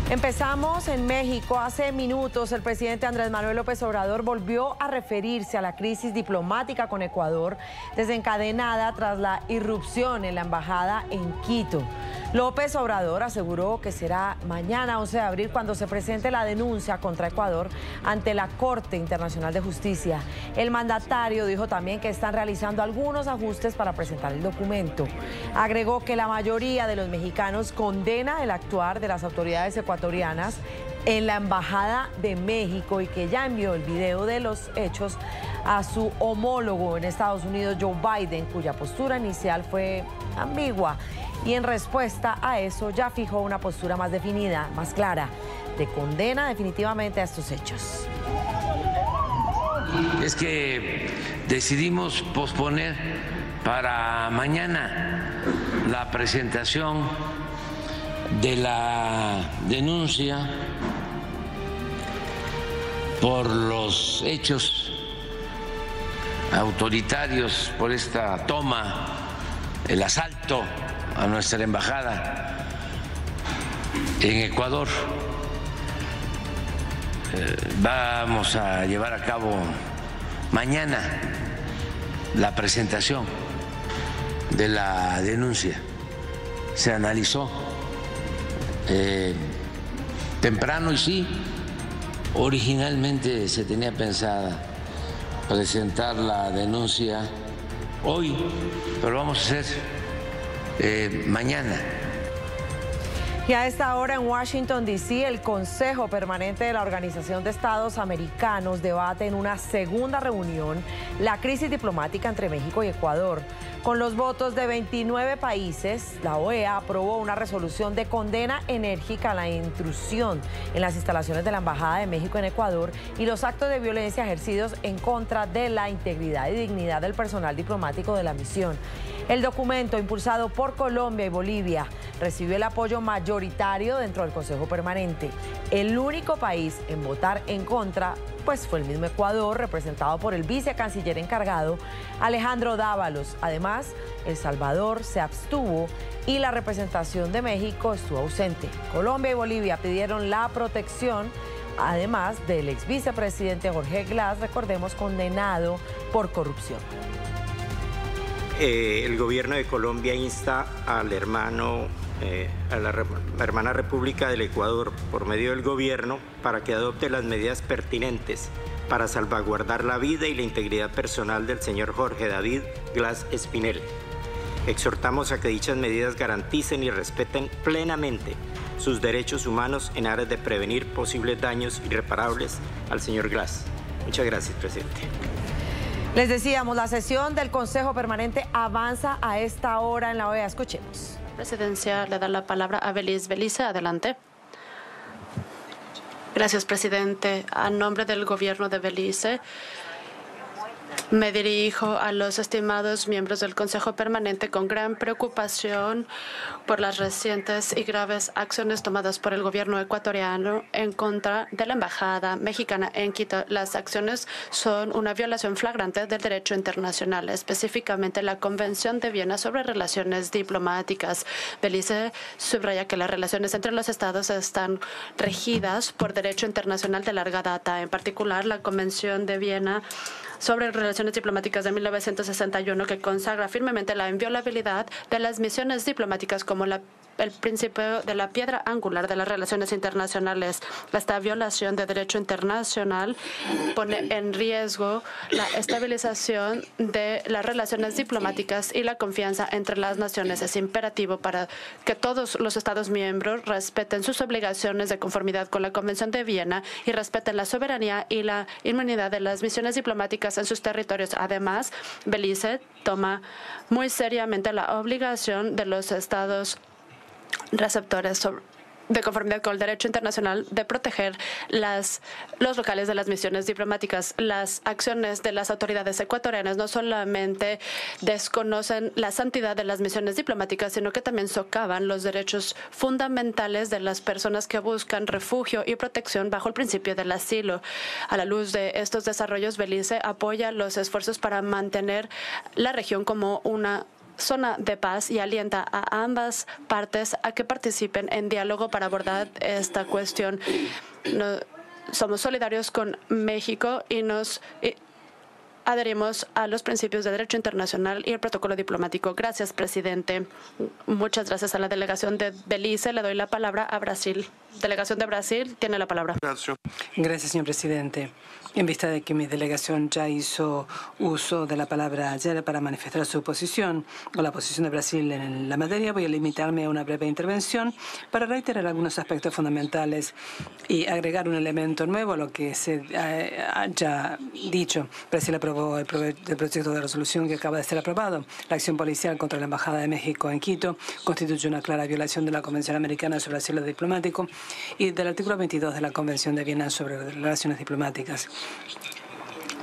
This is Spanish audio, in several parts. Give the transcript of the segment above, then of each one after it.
Empezamos en México. Hace minutos el presidente Andrés Manuel López Obrador volvió a referirse a la crisis diplomática con Ecuador, desencadenada tras la irrupción en la embajada en Quito. López Obrador aseguró que será mañana 11 de abril cuando se presente la denuncia contra Ecuador ante la Corte Internacional de Justicia. El mandatario dijo también que están realizando algunos ajustes para presentar el documento. Agregó que la mayoría de los mexicanos condena el actuar de las autoridades ecuatorianas en la Embajada de México y que ya envió el video de los hechos a su homólogo en Estados Unidos, Joe Biden, cuya postura inicial fue ambigua. Y en respuesta a eso ya fijó una postura más definida, más clara, de condena definitivamente a estos hechos. Es que decidimos posponer para mañana la presentación de la denuncia por los hechos autoritarios, por esta toma, el asalto a nuestra embajada en Ecuador. Vamos a llevar a cabo mañana la presentación de la denuncia. Se analizó temprano y sí, originalmente se tenía pensada presentar la denuncia hoy, pero vamos a hacer mañana. Y a esta hora en Washington, D.C., el Consejo Permanente de la Organización de Estados Americanos debate en una segunda reunión la crisis diplomática entre México y Ecuador. Con los votos de 29 países, la OEA aprobó una resolución de condena enérgica a la intrusión en las instalaciones de la Embajada de México en Ecuador y los actos de violencia ejercidos en contra de la integridad y dignidad del personal diplomático de la misión. El documento, impulsado por Colombia y Bolivia, recibió el apoyo mayoritario dentro del Consejo Permanente. El único país en votar en contra pues fue el mismo Ecuador, representado por el vicecanciller encargado, Alejandro Dávalos. Además, El Salvador se abstuvo y la representación de México estuvo ausente. Colombia y Bolivia pidieron la protección, además del ex vicepresidente Jorge Glass, recordemos, condenado por corrupción. El gobierno de Colombia insta al a la hermana República del Ecuador, por medio del gobierno, para que adopte las medidas pertinentes para salvaguardar la vida y la integridad personal del señor Jorge David Glass Espinel. Exhortamos a que dichas medidas garanticen y respeten plenamente sus derechos humanos en aras de prevenir posibles daños irreparables al señor Glass. Muchas gracias, presidente. Les decíamos, la sesión del Consejo Permanente avanza a esta hora en la OEA. Escuchemos. Presidencia le da la palabra a Belice. Adelante. Gracias, presidente. A nombre del gobierno de Belice, me dirijo a los estimados miembros del Consejo Permanente con gran preocupación por las recientes y graves acciones tomadas por el gobierno ecuatoriano en contra de la Embajada mexicana en Quito. Las acciones son una violación flagrante del derecho internacional, específicamente la Convención de Viena sobre Relaciones Diplomáticas. Belice subraya que las relaciones entre los estados están regidas por derecho internacional de larga data, en particular la Convención de Viena sobre Relaciones Diplomáticas de 1961, que consagra firmemente la inviolabilidad de las misiones diplomáticas como el principio de la piedra angular de las relaciones internacionales. Esta violación de derecho internacional pone en riesgo la estabilización de las relaciones diplomáticas y la confianza entre las naciones. Es imperativo para que todos los Estados miembros respeten sus obligaciones de conformidad con la Convención de Viena y respeten la soberanía y la inmunidad de las misiones diplomáticas en sus territorios. Además, Belice toma muy seriamente la obligación de los Estados receptores de conformidad con el derecho internacional de proteger los locales de las misiones diplomáticas. Las acciones de las autoridades ecuatorianas no solamente desconocen la santidad de las misiones diplomáticas, sino que también socavan los derechos fundamentales de las personas que buscan refugio y protección bajo el principio del asilo. A la luz de estos desarrollos, Belice apoya los esfuerzos para mantener la región como una zona de paz y alienta a ambas partes a que participen en diálogo para abordar esta cuestión. Somos solidarios con México y nos adherimos a los principios de derecho internacional y el protocolo diplomático. Gracias, presidente. Muchas gracias a la delegación de Belice. Le doy la palabra a Brasil. Delegación de Brasil tiene la palabra. Gracias, señor presidente. En vista de que mi delegación ya hizo uso de la palabra ayer para manifestar su posición o la posición de Brasil en la materia, voy a limitarme a una breve intervención para reiterar algunos aspectos fundamentales y agregar un elemento nuevo a lo que se haya dicho. Brasil aprobó el proyecto de resolución que acaba de ser aprobado. La acción policial contra la Embajada de México en Quito constituye una clara violación de la Convención Americana sobre Asilo Diplomático y del artículo 22 de la Convención de Viena sobre Relaciones Diplomáticas.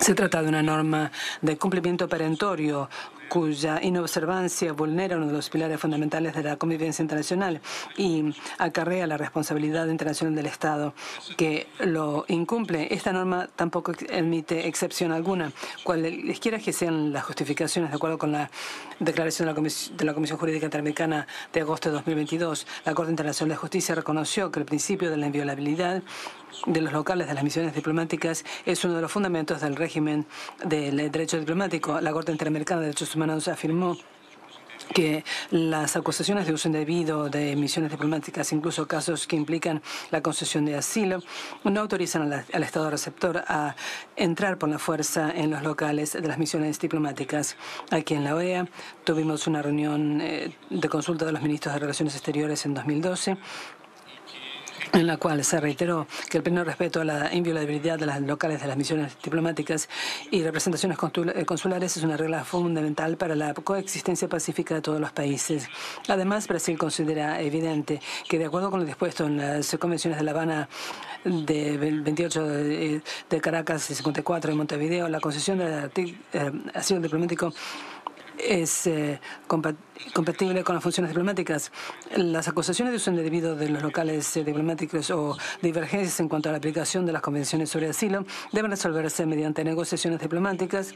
Se trata de una norma de cumplimiento perentorio cuya inobservancia vulnera uno de los pilares fundamentales de la convivencia internacional y acarrea la responsabilidad internacional del Estado que lo incumple. Esta norma tampoco emite excepción alguna. Cualesquiera que sean las justificaciones, de acuerdo con la declaración de la Comisión Jurídica Interamericana de agosto de 2022, la Corte Internacional de Justicia reconoció que el principio de la inviolabilidad de los locales de las misiones diplomáticas es uno de los fundamentos del régimen del derecho diplomático. La Corte Interamericana de Derechos Humanos afirmó que las acusaciones de uso indebido de misiones diplomáticas, incluso casos que implican la concesión de asilo, no autorizan al Estado receptor a entrar por la fuerza en los locales de las misiones diplomáticas. Aquí en la OEA tuvimos una reunión de consulta de los ministros de Relaciones Exteriores en 2012, en la cual se reiteró que el pleno respeto a la inviolabilidad de las locales de las misiones diplomáticas y representaciones consulares es una regla fundamental para la coexistencia pacífica de todos los países. Además, Brasil considera evidente que, de acuerdo con lo dispuesto en las convenciones de La Habana de 28 de Caracas y 54 de Montevideo, la concesión del asilo diplomático es compatible con las funciones diplomáticas. Las acusaciones de uso indebido de los locales diplomáticos o divergencias en cuanto a la aplicación de las convenciones sobre asilo deben resolverse mediante negociaciones diplomáticas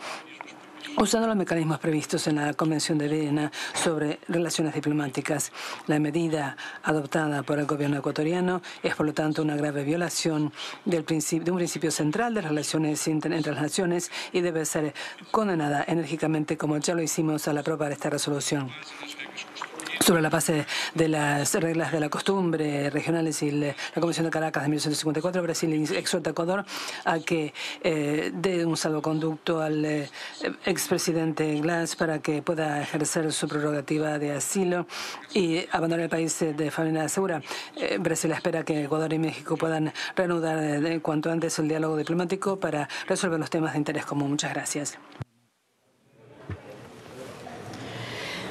usando los mecanismos previstos en la Convención de Viena sobre Relaciones Diplomáticas. La medida adoptada por el gobierno ecuatoriano es, por lo tanto, una grave violación de un principio central de las relaciones entre las naciones y debe ser condenada enérgicamente, como ya lo hicimos al aprobar esta resolución. Sobre la base de las reglas de la costumbre regionales y la Convención de Caracas de 1954, Brasil exhorta a Ecuador a que dé un salvoconducto al expresidente Glass para que pueda ejercer su prerrogativa de asilo y abandonar el país de manera segura. Brasil espera que Ecuador y México puedan reanudar cuanto antes el diálogo diplomático para resolver los temas de interés común. Muchas gracias.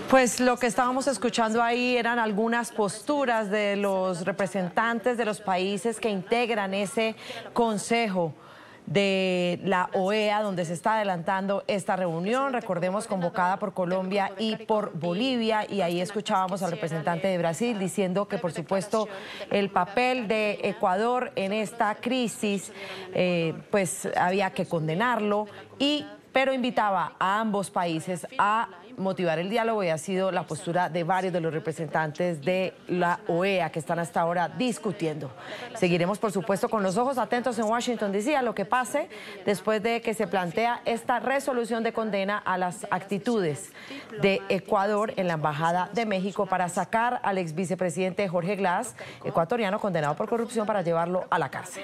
Pues lo que estábamos escuchando ahí eran algunas posturas de los representantes de los países que integran ese consejo de la OEA, donde se está adelantando esta reunión, recordemos, convocada por Colombia y por Bolivia, y ahí escuchábamos al representante de Brasil diciendo que, por supuesto, el papel de Ecuador en esta crisis, pues había que condenarlo, pero invitaba a ambos países a motivar el diálogo, y ha sido la postura de varios de los representantes de la OEA que están hasta ahora discutiendo. Seguiremos, por supuesto, con los ojos atentos en Washington, D.C. a lo que pase después de que se plantea esta resolución de condena a las actitudes de Ecuador en la Embajada de México para sacar al ex vicepresidente Jorge Glass, ecuatoriano condenado por corrupción, para llevarlo a la cárcel.